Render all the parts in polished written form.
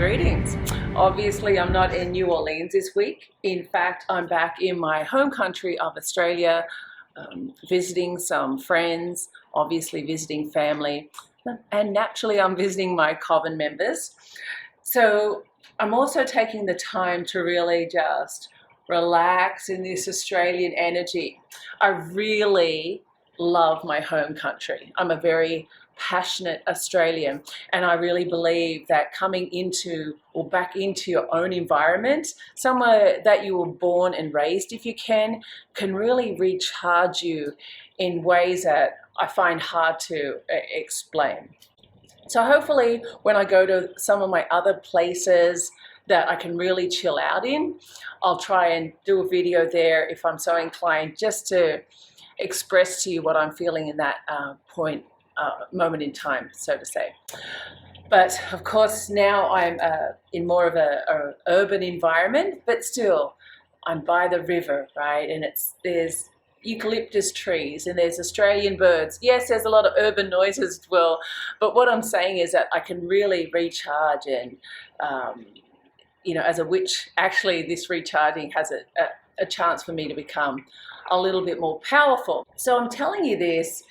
Greetings. Obviously, I'm not in New Orleans this week. In fact, I'm back in my home country of Australia, visiting some friends, obviously visiting family, and naturally I'm visiting my coven members. So I'm also taking the time to really just relax in this Australian energy. I really love my home country. I'm a very passionate Australian, and I really believe that coming into or back into your own environment, somewhere that you were born and raised if you can really recharge you in ways that I find hard to explain. So hopefully when I go to some of my other places that I can really chill out in, I'll try and do a video there if I'm so inclined, just to express to you what I'm feeling in that moment in time, so to say. But of course now I'm in more of a urban environment, but still I'm by the river, right? And there's eucalyptus trees and there's Australian birds. Yes, there's a lot of urban noises as well, but what I'm saying is that I can really recharge, and you know, as a witch, actually this recharging has a chance for me to become a little bit more powerful. So I'm telling you this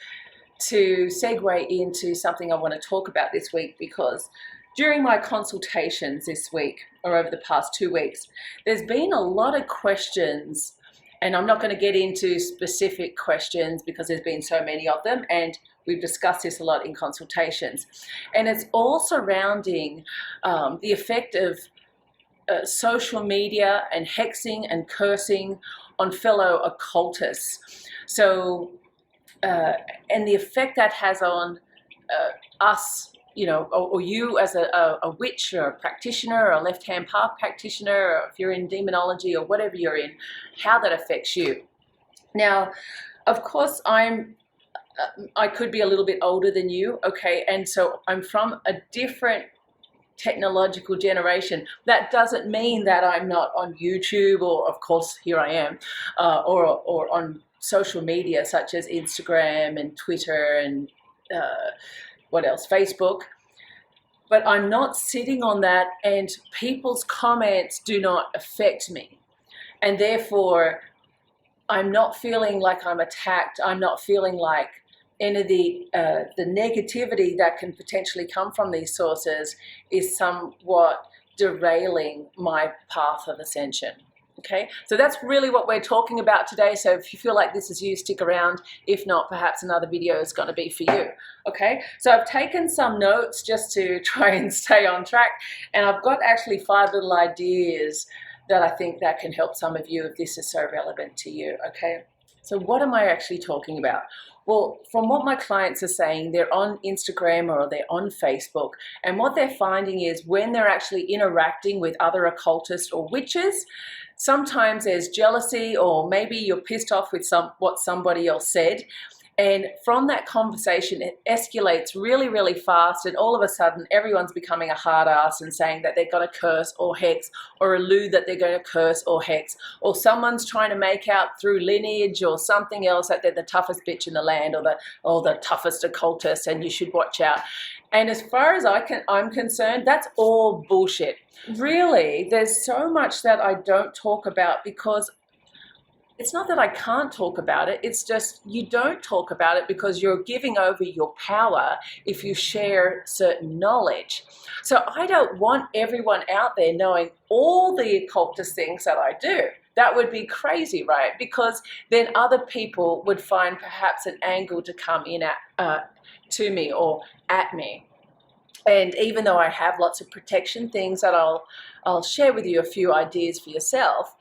to segue into something I want to talk about this week, because during my consultations this week, or over the past 2 weeks, there's been a lot of questions, and I'm not going to get into specific questions because there's been so many of them, and we've discussed this a lot in consultations, and it's all surrounding the effect of social media and hexing and cursing on fellow occultists. So and the effect that has on us, you know, or you as a witch or a practitioner or a left-hand path practitioner, or if you're in demonology or whatever you're in, how that affects you. Now, of course, I could be a little bit older than you, okay, and so I'm from a different technological generation. That doesn't mean that I'm not on YouTube, or of course here I am, or on social media such as Instagram and Twitter and what else, Facebook. But I'm not sitting on that, and people's comments do not affect me, and therefore I'm not feeling like I'm attacked. I'm not feeling like any of the negativity that can potentially come from these sources is somewhat derailing my path of ascension. Okay, so that's really what we're talking about today. So if you feel like this is you, stick around. If not, perhaps another video is going to be for you. Okay, so I've taken some notes just to try and stay on track, and I've got actually 5 little ideas that I think that can help some of you if this is so relevant to you. Okay, so what am I actually talking about? Well, from what my clients are saying, they're on Instagram or they're on Facebook, and what they're finding is when they're actually interacting with other occultists or witches, sometimes there's jealousy, or maybe you're pissed off with what somebody else said, and from that conversation it escalates really, really fast, and all of a sudden everyone's becoming a hard ass and saying that they're going to curse or hex, or allude that they're going to curse or hex, or someone's trying to make out through lineage or something else that they're the toughest bitch in the land, or the toughest occultist, and you should watch out. And as far as I'm concerned, that's all bullshit. Really, there's so much that I don't talk about, because it's not that I can't talk about it, it's just you don't talk about it because you're giving over your power if you share certain knowledge. So I don't want everyone out there knowing all the occultist things that I do. That would be crazy, right? Because then other people would find perhaps an angle to come in to me or at me. And even though I have lots of protection things that I'll share with you a few ideas for yourself,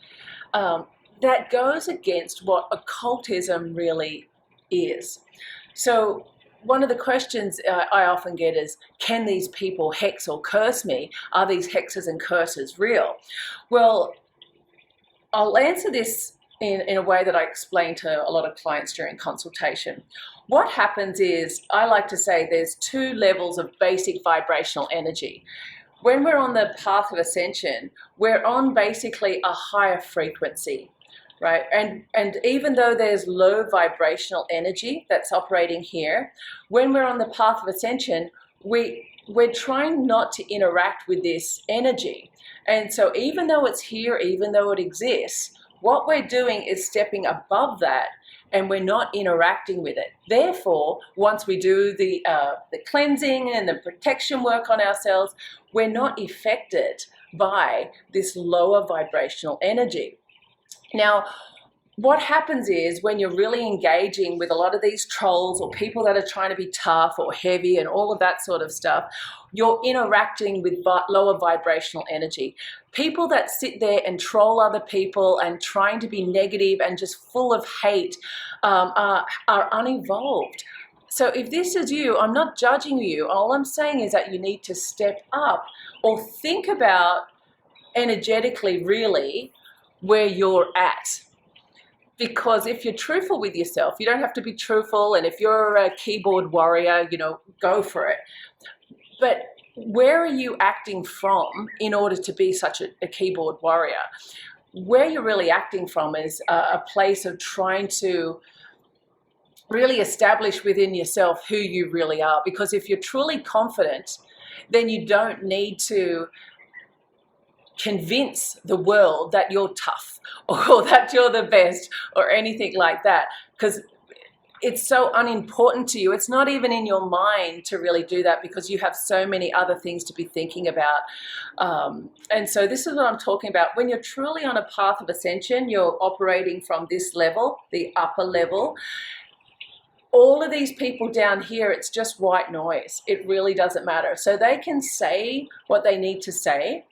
that goes against what occultism really is. So one of the questions I often get is, can these people hex or curse me? Are these hexes and curses real? Well, I'll answer this in a way that I explain to a lot of clients during consultation. What happens is, I like to say there's 2 levels of basic vibrational energy. When we're on the path of ascension, we're on basically a higher frequency, right? And even though there's low vibrational energy that's operating here, when we're on the path of ascension, we we're trying not to interact with this energy. And so even though it's here, even though it exists, what we're doing is stepping above that, and we're not interacting with it. Therefore, once we do the cleansing and the protection work on ourselves, we're not affected by this lower vibrational energy. Now, what happens is when you're really engaging with a lot of these trolls or people that are trying to be tough or heavy and all of that sort of stuff, you're interacting with lower vibrational energy. People that sit there and troll other people and trying to be negative and just full of hate are unevolved. So if this is you, I'm not judging you. All I'm saying is that you need to step up or think about energetically really where you're at. Because if you're truthful with yourself, you don't have to be truthful. And if you're a keyboard warrior, you know, go for it. But where are you acting from in order to be such a keyboard warrior? Where you're really acting from is a place of trying to really establish within yourself who you really are. Because if you're truly confident, then you don't need to convince the world that you're tough or that you're the best or anything like that, because it's so unimportant to you. It's not even in your mind to really do that because you have so many other things to be thinking about. And so this is what I'm talking about. When you're truly on a path of ascension, you're operating from this level, the upper level. All of these people down here, it's just white noise. It really doesn't matter. So they can say what they need to say,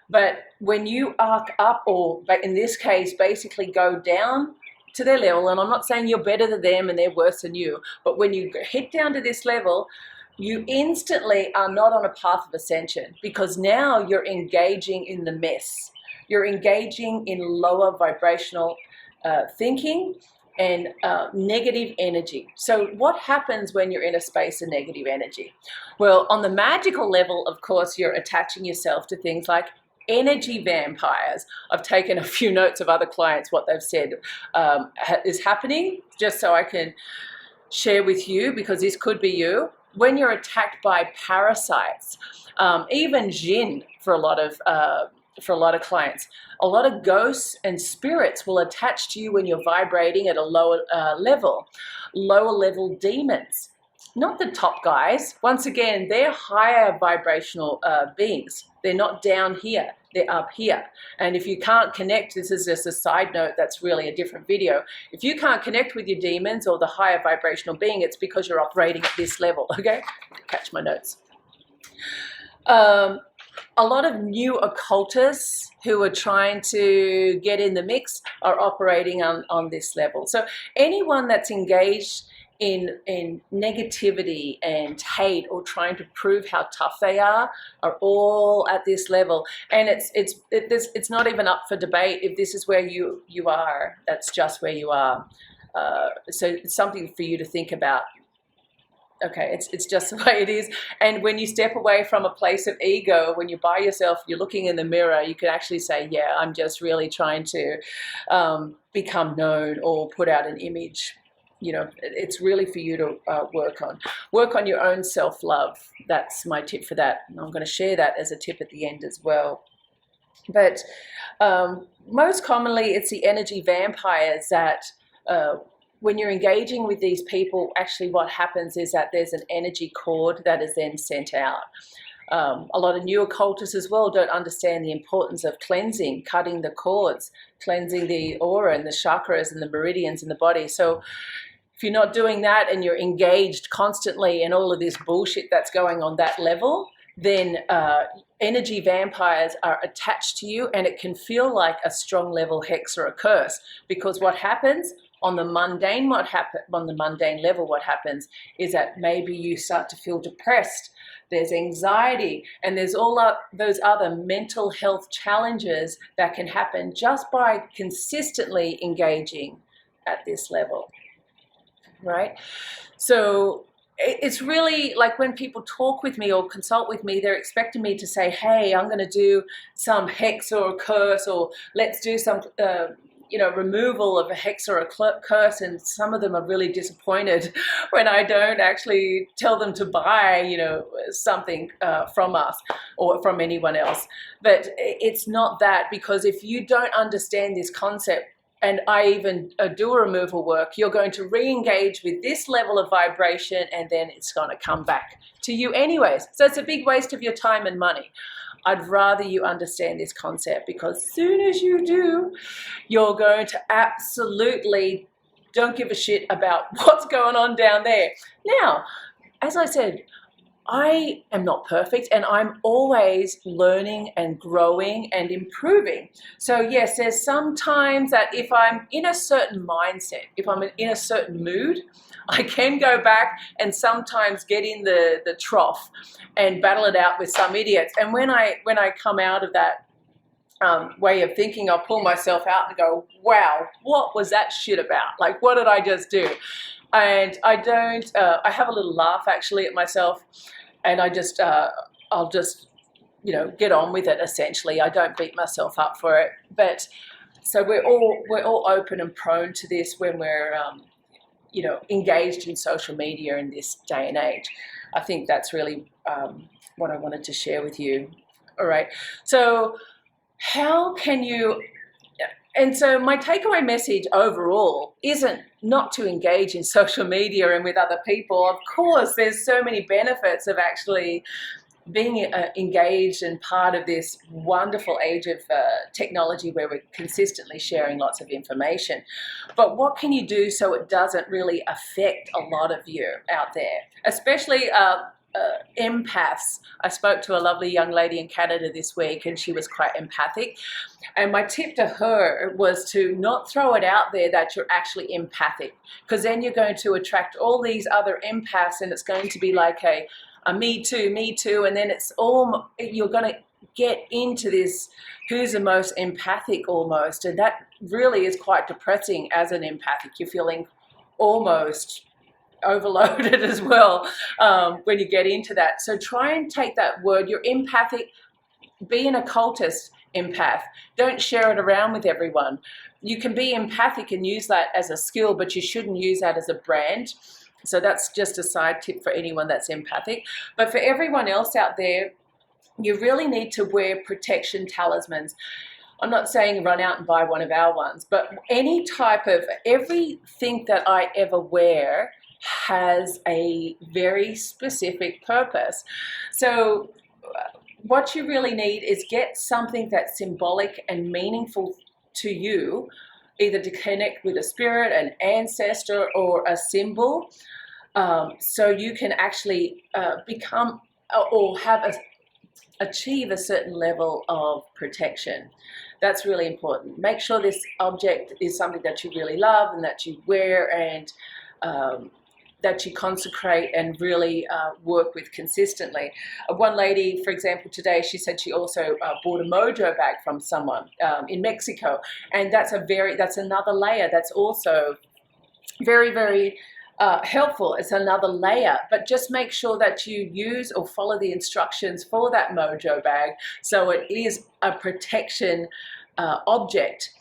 but when you arc up, or in this case, basically go down to their level, and I'm not saying you're better than them and they're worse than you, but when you hit down to this level, you instantly are not on a path of ascension, because now you're engaging in the mess. You're engaging in lower vibrational thinking and negative energy. So what happens when you're in a space of negative energy? Well, on the magical level, of course, you're attaching yourself to things like energy vampires. I've taken a few notes of other clients, what they've said is happening, just so I can share with you, because this could be you. When you're attacked by parasites, even jinn for a lot of clients, a lot of ghosts and spirits will attach to you when you're vibrating at a lower level demons. Not the top guys. Once again, they're higher vibrational beings. They're not down here, they're up here. And if you can't connect, this is just a side note, that's really a different video. If you can't connect with your demons or the higher vibrational being, it's because you're operating at this level, okay? Catch my notes. A lot of new occultists who are trying to get in the mix are operating on this level. So anyone that's engaged in negativity and hate or trying to prove how tough they are all at this level. And it's not even up for debate if this is where you are. That's just where you are. So it's something for you to think about. Okay, it's just the way it is. And when you step away from a place of ego, when you're by yourself, you're looking in the mirror, you can actually say, yeah, I'm just really trying to become known or put out an image. You know, it's really for you to work on your own self-love. That's my tip for that. And I'm going to share that as a tip at the end as well. But most commonly, it's the energy vampires that when you're engaging with these people, actually what happens is that there's an energy cord that is then sent out. A lot of new occultists as well don't understand the importance of cleansing, cutting the cords, cleansing the aura and the chakras and the meridians in the body. So if you're not doing that and you're engaged constantly in all of this bullshit that's going on that level, then energy vampires are attached to you, and it can feel like a strong level hex or a curse. Because what happens on the mundane level, what happens is that maybe you start to feel depressed. There's anxiety, and there's all those other mental health challenges that can happen just by consistently engaging at this level, right? So it's really like when people talk with me or consult with me, they're expecting me to say, hey, I'm going to do some hex or a curse, or let's do some removal of a hex or a curse, and some of them are really disappointed when I don't actually tell them to buy, something from us or from anyone else. But it's not that, because if you don't understand this concept, and I even do a removal work, you're going to re-engage with this level of vibration, and then it's going to come back to you anyways. So it's a big waste of your time and money. I'd rather you understand this concept, because as soon as you do, you're going to absolutely don't give a shit about what's going on down there. Now, as I said, I am not perfect, and I'm always learning and growing and improving. So yes, there's some times that if I'm in a certain mindset, if I'm in a certain mood, I can go back and sometimes get in the trough and battle it out with some idiots. And when I come out of that way of thinking, I'll pull myself out and go, wow, what was that shit about? Like, what did I just do? And I don't, I have a little laugh actually at myself, and I just, I'll just, get on with it essentially. I don't beat myself up for it. But so we're all open and prone to this when we're, engaged in social media in this day and age. I think that's really what I wanted to share with you. All right. So how can you, and so my takeaway message overall isn't not to engage in social media and with other people. Of course, there's so many benefits of actually being engaged and part of this wonderful age of technology where we're consistently sharing lots of information. But what can you do so it doesn't really affect a lot of you out there, especially empaths? I spoke to a lovely young lady in Canada this week, and she was quite empathic. And my tip to her was to not throw it out there that you're actually empathic, because then you're going to attract all these other empaths, and it's going to be like a me too, and then it's all, you're going to get into this who's the most empathic almost, and that really is quite depressing as an empathic. You're feeling almost overloaded as well when you get into that. So try and take that word, you're empathic, be an occultist empath. Don't share it around with everyone. You can be empathic and use that as a skill, but you shouldn't use that as a brand. So that's just a side tip for anyone that's empathic. But for everyone else out there, you really need to wear protection talismans. I'm not saying run out and buy one of our ones, but any type of, everything that I ever wear has a very specific purpose. So what you really need is get something that's symbolic and meaningful to you, either to connect with a spirit, an ancestor, or a symbol, so you can actually become or achieve a certain level of protection. That's really important. Make sure this object is something that you really love and that you wear, and that you consecrate and really work with consistently. One lady, for example, today, she said she also bought a mojo bag from someone in Mexico, and that's another layer that's also very, very helpful. It's another layer, but just make sure that you use or follow the instructions for that mojo bag so it is a protection object.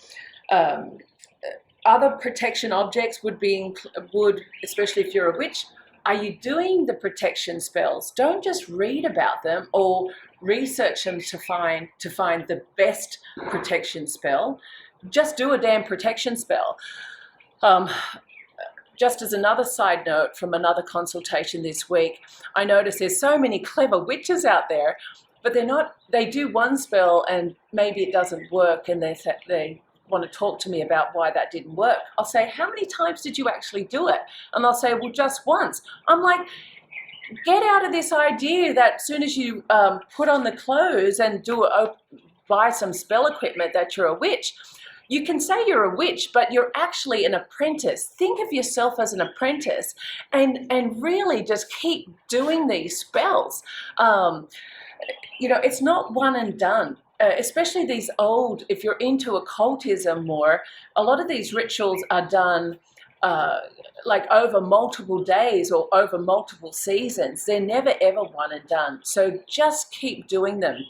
Other protection objects would, especially if you're a witch, are you doing the protection spells? Don't just read about them or research them to find the best protection spell. Just do a damn protection spell. Just as another side note from another consultation this week, I noticed there's so many clever witches out there, but they do one spell and maybe it doesn't work, and they want to talk to me about why that didn't work. I'll say, how many times did you actually do it? And they'll say, well, just once. I'm like, get out of this idea that as soon as you put on the clothes and buy some spell equipment that you're a witch. You can say you're a witch, but you're actually an apprentice. Think of yourself as an apprentice and really just keep doing these spells. It's not one and done. Especially these old, if you're into occultism more, a lot of these rituals are done like over multiple days or over multiple seasons. They're never ever one and done. So just keep doing them.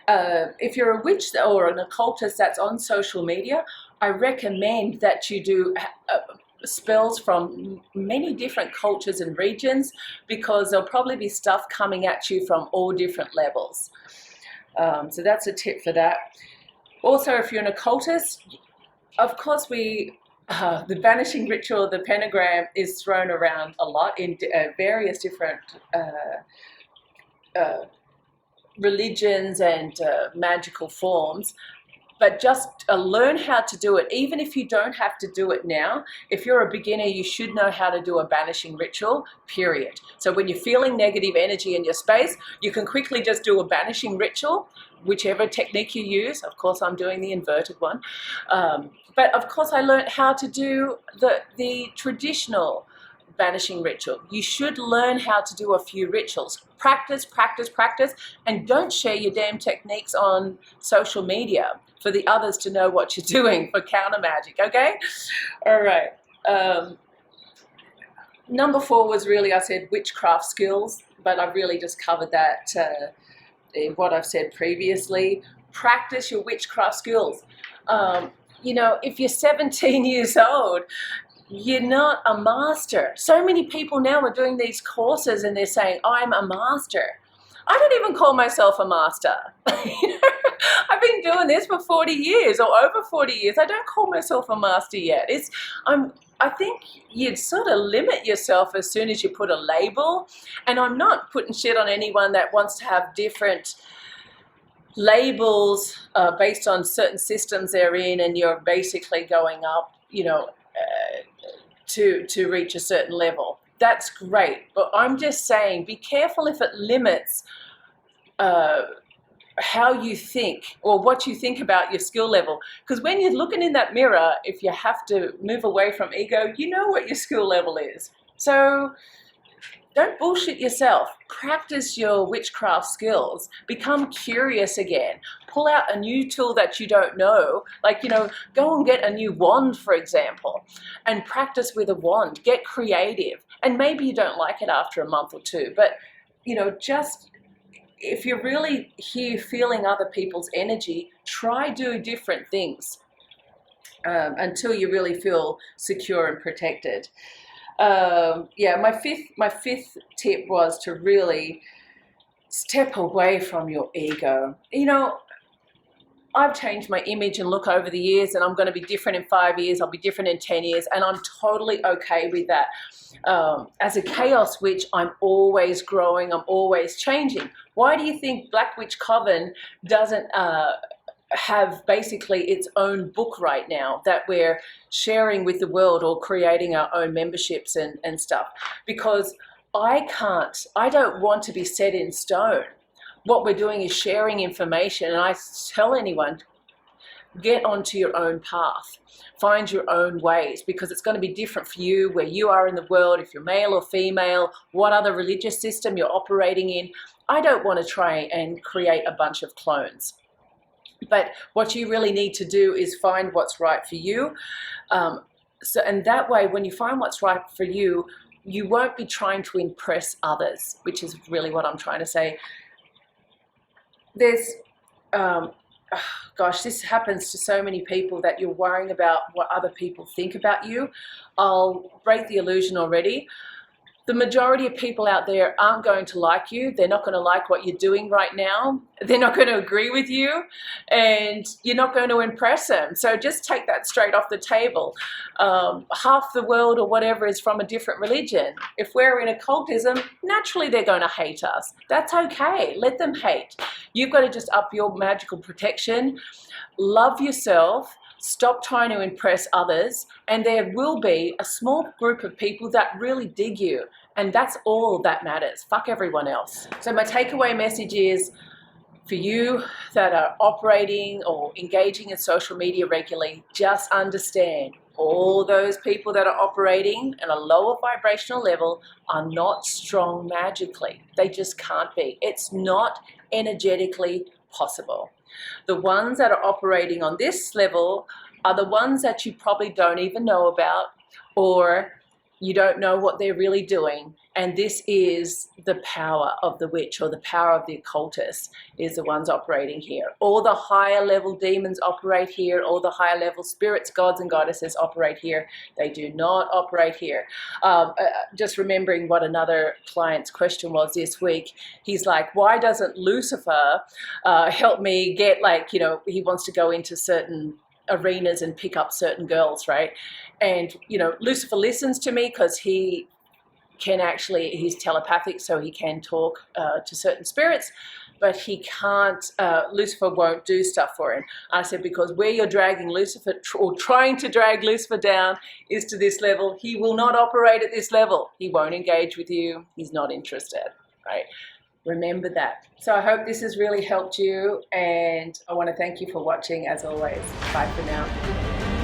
if you're a witch or an occultist that's on social media, I recommend that you do spells from many different cultures and regions, because there'll probably be stuff coming at you from all different levels. So that's a tip for that. Also, if you're an occultist, of course, the banishing ritual, the pentagram, is thrown around a lot in various different religions and magical forms. But just learn how to do it, even if you don't have to do it now. If you're a beginner, you should know how to do a banishing ritual, period. So when you're feeling negative energy in your space, you can quickly just do a banishing ritual, whichever technique you use. Of course, I'm doing the inverted one. But of course, I learned how to do the traditional banishing ritual. You should learn how to do a few rituals. Practice, practice, practice, and don't share your damn techniques on social media for the others to know what you're doing for counter magic, okay? All right. Number 4 was really, I said, witchcraft skills, but I've really just covered that in what I've said previously. Practice your witchcraft skills. You know, if you're 17 years old, you're not a master. So many people now are doing these courses and they're saying, I'm a master. I don't even call myself a master. I've been doing this for 40 years or over 40 years. I don't call myself a master yet. I think you'd sort of limit yourself as soon as you put a label. And I'm not putting shit on anyone that wants to have different labels based on certain systems they're in, and you're basically going up, you know, to reach a certain level. That's great, but I'm just saying, be careful if it limits how you think or what you think about your skill level. Because when you're looking in that mirror, if you have to move away from ego, you know what your skill level is. So don't bullshit yourself. Practice your witchcraft skills. Become curious again. Pull out a new tool that you don't know. Like, you know, go and get a new wand, for example, and practice with a wand. Get creative. And maybe you don't like it after a month or two, but, you know, just if you're really here feeling other people's energy, try do different things until you really feel secure and protected. Yeah, my fifth tip was to really step away from your ego. You know, I've changed my image and look over the years, and I'm going to be different in 5 years, I'll be different in 10 years, and I'm totally okay with that. As a chaos witch, I'm always growing, I'm always changing. Why do you think Black Witch Coven doesn't have basically its own book right now that we're sharing with the world, or creating our own memberships and stuff? Because I don't want to be set in stone. What we're doing is sharing information, and I tell anyone, get onto your own path. Find your own ways, because it's going to be different for you where you are in the world, if you're male or female, what other religious system you're operating in. I don't want to try and create a bunch of clones. But what you really need to do is find what's right for you. And that way, when you find what's right for you, you won't be trying to impress others, which is really what I'm trying to say. There's, gosh, this happens to so many people that you're worrying about what other people think about you. I'll break the illusion already. The majority of people out there aren't going to like you. They're not going to like what you're doing right now. They're not going to agree with you, and you're not going to impress them. So just take that straight off the table. Half the world or whatever is from a different religion. If we're in occultism, naturally they're going to hate us. That's okay. Let them hate. You've got to just up your magical protection. Love yourself. Stop trying to impress others, and there will be a small group of people that really dig you, and that's all that matters. Fuck everyone else. So my takeaway message is, for you that are operating or engaging in social media regularly, just understand all those people that are operating at a lower vibrational level are not strong magically. They just can't be. It's not energetically possible. The ones that are operating on this level are the ones that you probably don't even know about, or You don't know what they're really doing. And this is the power of the witch, or the power of the occultist, is the ones operating here. All the higher level demons operate here. All the higher level spirits, gods and goddesses operate here. They do not operate here. Just remembering what another client's question was this week. He's like, why doesn't Lucifer help me get, like, you know, he wants to go into certain arenas and pick up certain girls, right? And, you know, Lucifer listens to me because he can actually, he's telepathic, so he can talk to certain spirits, but he can't, Lucifer won't do stuff for him. I said, because where you're dragging Lucifer, or trying to drag Lucifer down, is to this level. He will not operate at this level. He won't engage with you. He's not interested, right? Remember that. So I hope this has really helped you, and I want to thank you for watching as always. Bye for now.